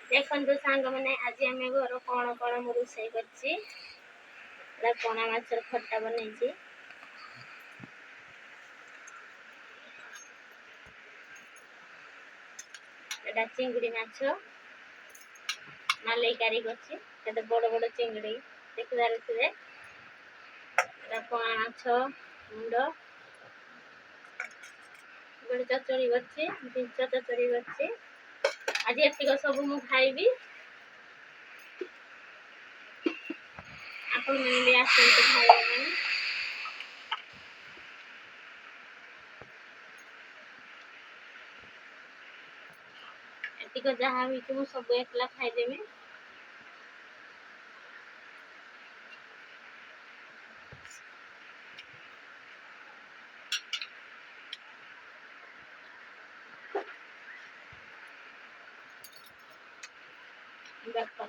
ଦେଖନ୍ତୁ ସାଙ୍ଗମାନେ ଆଜି ଆମେ ଘର କ'ଣ ମୁଁ ରୋଷେଇ କରିଛି। ଏଇଟା ପଣା ମାଛର ଖଟା ବନେଇଛି। ଏଇଟା ଚିଙ୍ଗୁଡ଼ି ମାଛ ମାଲେଇକାରୀ କରିଛି। କେତେ ବଡ଼ ବଡ଼ ଚିଙ୍ଗୁଡ଼ି ଦେଖିପାରୁଥିବେ। ଏଇଟା ପଣା ମାଛ ମୁଣ୍ଡ ଗୋଟେ ଚଚଡ଼ି କରିଛି, ଜିନିଷ ଚଚଡ଼ି କରିଛି। ଆଜି ଏତିକ ସବୁ ମୁଁ ଖାଇବି। ଆପଣମାନେ ବି ଆସନ୍ତୁ ଖାଇବା ପାଇଁ। ଏତିକ ଯାହା ହେଇଛି ମୁଁ ସବୁ ଏକଲା ଖାଇଦେବି। ଦେଖ